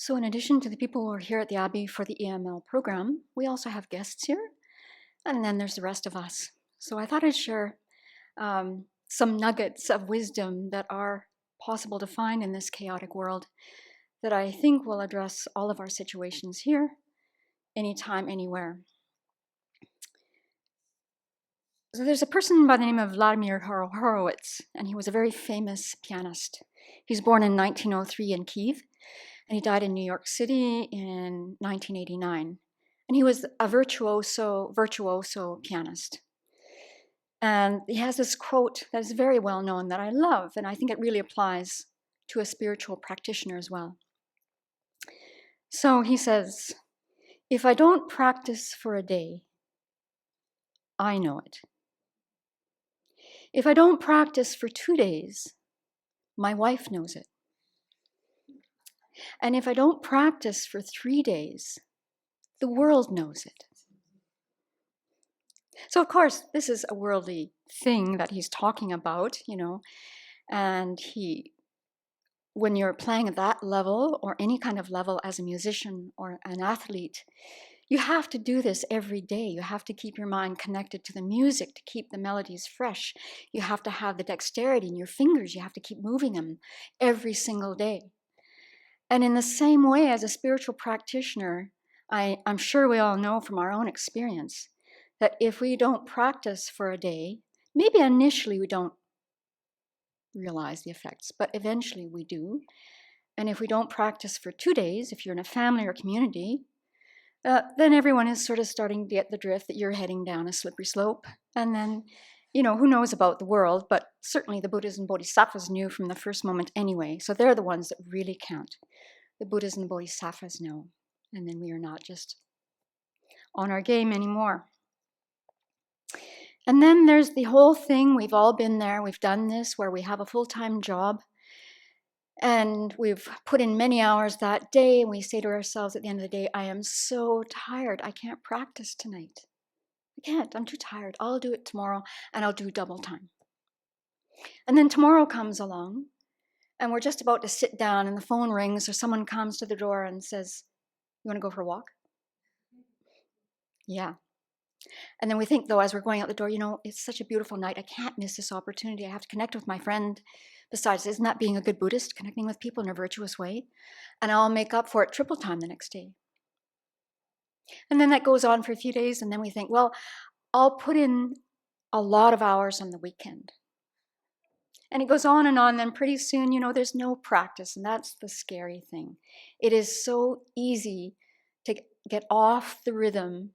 So in addition to the people who are here at the Abbey for the EML program, we also have guests here, and then there's the rest of us. So I thought I'd share some nuggets of wisdom that are possible to find in this chaotic world that I think will address all of our situations here, anytime, anywhere. So there's a person by the name of Vladimir Horowitz, and he was a very famous pianist. He was born in 1903 in Kiev, and he died in New York City in 1989. And he was a virtuoso pianist. And he has this quote that is very well known that I love, and I think it really applies to a spiritual practitioner as well. So he says, "If I don't practice for a day, I know it. If I don't practice for 2 days, my wife knows it. And if I don't practice for 3 days, the world knows it." So of course, this is a worldly thing that he's talking about, and when you're playing at that level or any kind of level as a musician or an athlete, you have to do this every day. You have to keep your mind connected to the music to keep the melodies fresh. You have to have the dexterity in your fingers. You have to keep moving them every single day. And in the same way, as a spiritual practitioner, I'm sure we all know from our own experience that if we don't practice for a day, maybe initially we don't realize the effects, but eventually we do. And if we don't practice for 2 days, if you're in a family or community, then everyone is sort of starting to get the drift that you're heading down a slippery slope. And then, who knows about the world, but certainly the Buddhas and Bodhisattvas knew from the first moment anyway. So they're the ones that really count. The Buddhas and the Bodhisattvas know. And then we are not just on our game anymore. And then there's the whole thing, we've all been there, we've done this, where we have a full-time job, and we've put in many hours that day, and we say to ourselves at the end of the day, I am so tired, I can't practice tonight. I can't, I'm too tired. I'll do it tomorrow, and I'll do double time. And then tomorrow comes along, and we're just about to sit down, and the phone rings, or someone comes to the door and says, "You want to go for a walk?" Yeah. And then we think, though, as we're going out the door, it's such a beautiful night. I can't miss this opportunity. I have to connect with my friend. Besides, isn't that being a good Buddhist, connecting with people in a virtuous way? And I'll make up for it triple time the next day. And then that goes on for a few days, and then we think, well, I'll put in a lot of hours on the weekend. And it goes on, and then pretty soon, there's no practice, and that's the scary thing. It is so easy to get off the rhythm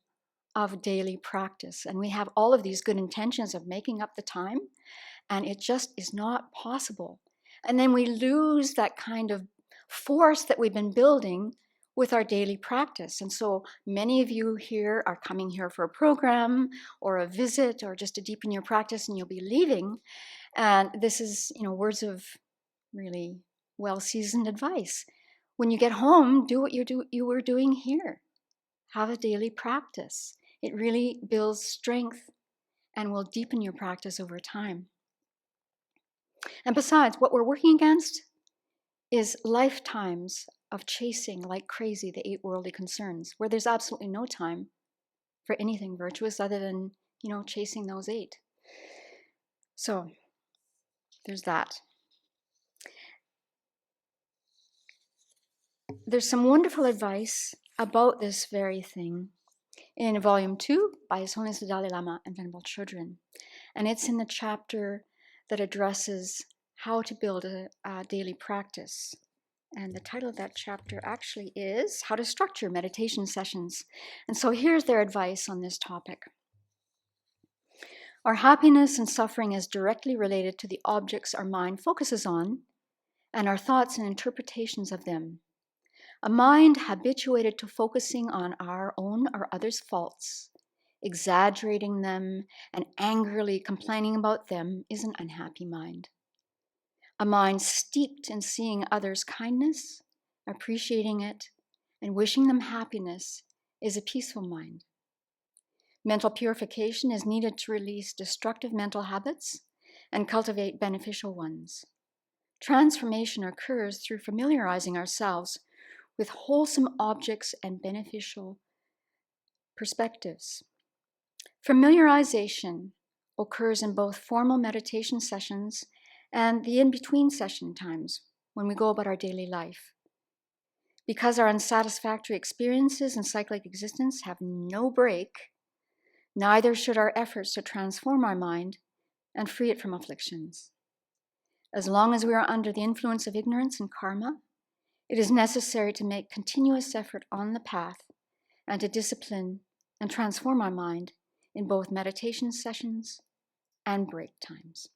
of daily practice. And we have all of these good intentions of making up the time, and it just is not possible. And then we lose that kind of force that we've been building with our daily practice. And so many of you here are coming here for a program or a visit or just to deepen your practice, and you'll be leaving. And this is, words of really well-seasoned advice. When you get home, do what you were doing here. Have a daily practice. It really builds strength and will deepen your practice over time. And besides, what we're working against is lifetimes of chasing like crazy the 8 worldly concerns, where there's absolutely no time for anything virtuous other than, chasing those 8. So there's that. There's some wonderful advice about this very thing in Volume 2 by His Holiness the Dalai Lama and Venerable Children. And it's in the chapter that addresses how to build a daily practice. And the title of that chapter actually is How to Structure Meditation Sessions. And so here's their advice on this topic. Our happiness and suffering is directly related to the objects our mind focuses on and our thoughts and interpretations of them. A mind habituated to focusing on our own or others' faults, exaggerating them, and angrily complaining about them is an unhappy mind. A mind steeped in seeing others' kindness, appreciating it, and wishing them happiness is a peaceful mind. Mental purification is needed to release destructive mental habits and cultivate beneficial ones. Transformation occurs through familiarizing ourselves with wholesome objects and beneficial perspectives. Familiarization occurs in both formal meditation sessions and the in-between session times when we go about our daily life. Because our unsatisfactory experiences in cyclic existence have no break, neither should our efforts to transform our mind and free it from afflictions. As long as we are under the influence of ignorance and karma, it is necessary to make continuous effort on the path and to discipline and transform our mind in both meditation sessions and break times.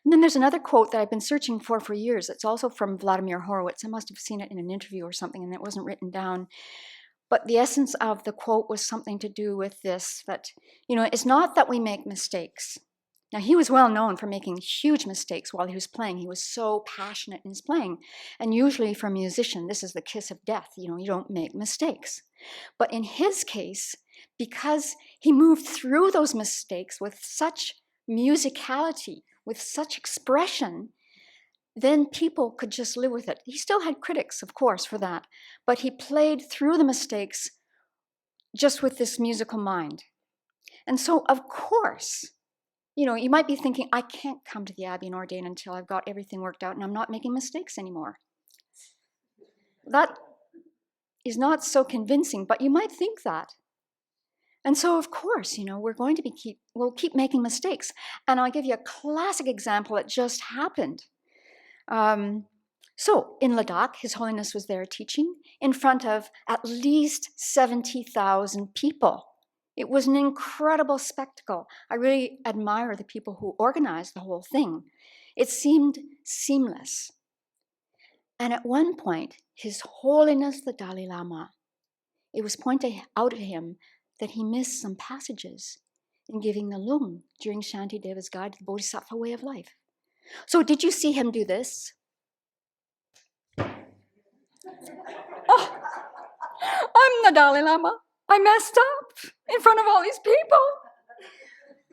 And then there's another quote that I've been searching for years. It's also from Vladimir Horowitz. I must have seen it in an interview or something, and it wasn't written down. But the essence of the quote was something to do with this, that, it's not that we make mistakes. Now, he was well known for making huge mistakes while he was playing. He was so passionate in his playing. And usually for a musician, this is the kiss of death. You don't make mistakes. But in his case, because he moved through those mistakes with such musicality, with such expression, then people could just live with it. He still had critics, of course, for that, but he played through the mistakes just with this musical mind. And so, of course, you might be thinking, I can't come to the Abbey and ordain until I've got everything worked out and I'm not making mistakes anymore. That is not so convincing, but you might think that. And so, of course, we'll keep making mistakes. And I'll give you a classic example that just happened. So in Ladakh, His Holiness was there teaching in front of at least 70,000 people. It was an incredible spectacle. I really admire the people who organized the whole thing. It seemed seamless. And at one point, His Holiness the Dalai Lama, it was pointed out to him that he missed some passages in giving the lung during Shanti Deva's guide to the Bodhisattva way of life. So did you see him do this? Oh, I'm the Dalai Lama. I messed up in front of all these people.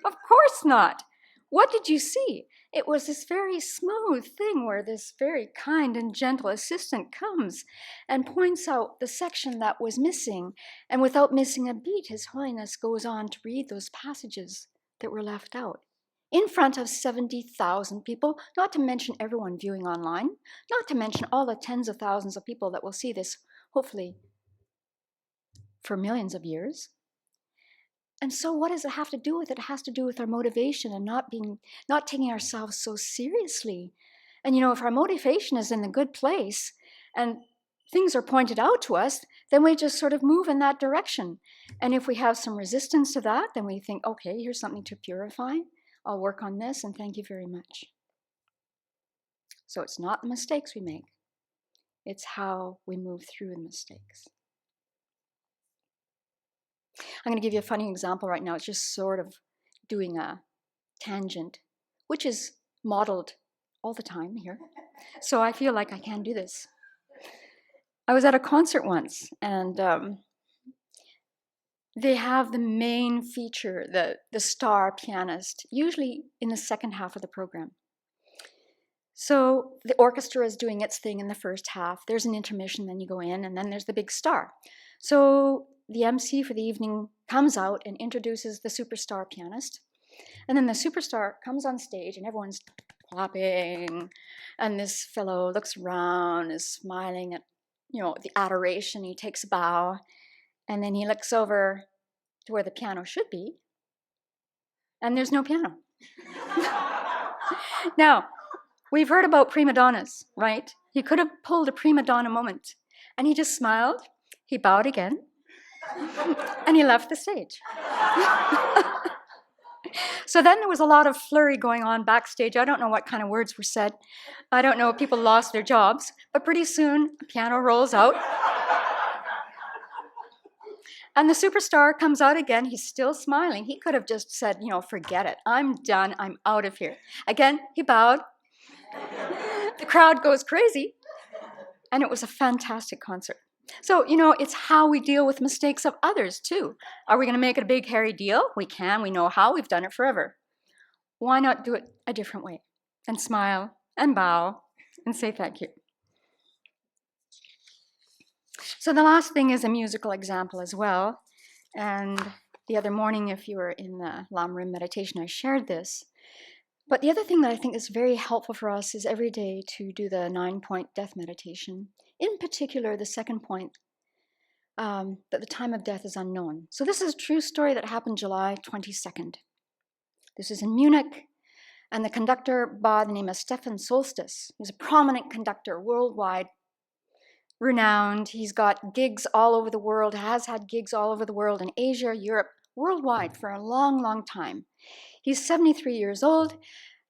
Of course not. What did you see? It was this very smooth thing where this very kind and gentle assistant comes and points out the section that was missing. And without missing a beat, His Holiness goes on to read those passages that were left out in front of 70,000 people, not to mention everyone viewing online, not to mention all the tens of thousands of people that will see this, hopefully, for millions of years. And so what does it have to do with it? It has to do with our motivation and not taking ourselves so seriously. And if our motivation is in the good place and things are pointed out to us, then we just sort of move in that direction. And if we have some resistance to that, then we think, okay, here's something to purify. I'll work on this, and thank you very much. So it's not the mistakes we make. It's how we move through the mistakes. I'm going to give you a funny example right now. It's just sort of doing a tangent, which is modeled all the time here. So I feel like I can do this. I was at a concert once, and they have the main feature, the star pianist, usually in the second half of the program. So the orchestra is doing its thing in the first half. There's an intermission, then you go in, and then there's the big star. So the MC for the evening comes out and introduces the superstar pianist. And then the superstar comes on stage and everyone's clapping. And this fellow looks around, is smiling at, the adoration. He takes a bow. And then he looks over to where the piano should be. And there's no piano. Now, we've heard about prima donnas, right? He could have pulled a prima donna moment. And he just smiled. He bowed again. And he left the stage. So then there was a lot of flurry going on backstage. I don't know what kind of words were said. I don't know if people lost their jobs. But pretty soon, a piano rolls out. And the superstar comes out again. He's still smiling. He could have just said, forget it. I'm done. I'm out of here. Again, he bowed. The crowd goes crazy. And it was a fantastic concert. So, it's how we deal with mistakes of others, too. Are we going to make it a big, hairy deal? We can. We know how. We've done it forever. Why not do it a different way? And smile and bow and say thank you. So the last thing is a musical example as well. And the other morning, if you were in the Lam Rim meditation, I shared this. But the other thing that I think is very helpful for us is every day to do the 9-point death meditation. In particular, the second point, that the time of death is unknown. So this is a true story that happened July 22nd. This is in Munich, and the conductor by the name of Stefan Solstis. He's a prominent conductor, worldwide renowned. He's got gigs all over the world, has had gigs all over the world in Asia, Europe, worldwide for a long, long time. He's 73 years old.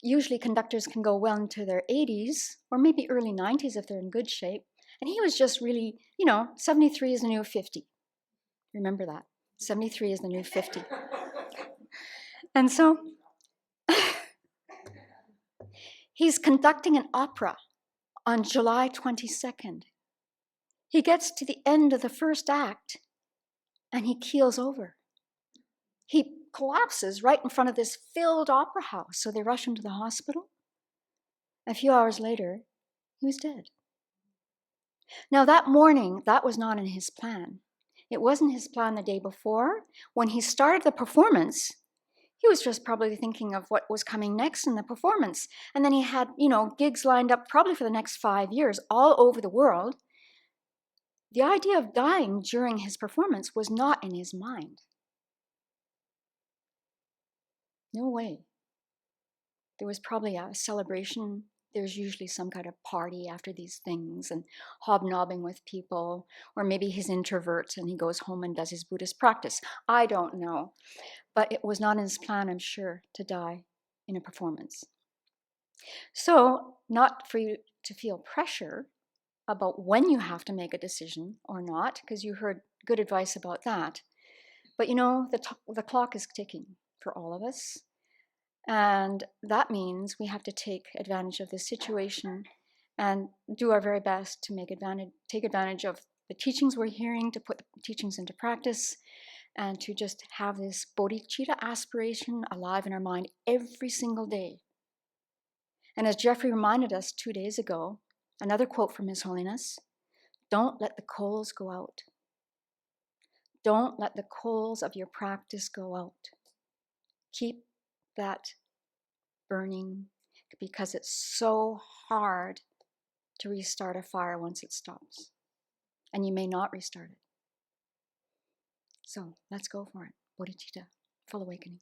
Usually conductors can go well into their 80s or maybe early 90s if they're in good shape. And he was just really, 73 is the new 50. Remember that. 73 is the new 50. And so he's conducting an opera on July 22nd. He gets to the end of the first act and he keels over. He collapses right in front of this filled opera house. So they rush him to the hospital. A few hours later, he was dead. Now that morning, that was not in his plan. It wasn't his plan the day before. When he started the performance, he was just probably thinking of what was coming next in the performance. And then he had, gigs lined up probably for the next 5 years all over the world. The idea of dying during his performance was not in his mind. No way. There was probably a celebration. There's usually some kind of party after these things and hobnobbing with people, or maybe he's introvert and he goes home and does his Buddhist practice. I don't know. But it was not in his plan, I'm sure, to die in a performance. So, not for you to feel pressure about when you have to make a decision or not, because you heard good advice about that. But the clock is ticking for all of us. And that means we have to take advantage of this situation and do our very best to take advantage of the teachings we're hearing, to put the teachings into practice, and to just have this bodhicitta aspiration alive in our mind every single day. And as Jeffrey reminded us 2 days ago, another quote from His Holiness, don't let the coals go out. Don't let the coals of your practice go out. Keep that burning, because it's so hard to restart a fire once it stops. And you may not restart it. So let's go for it. Bodhicitta, full awakening.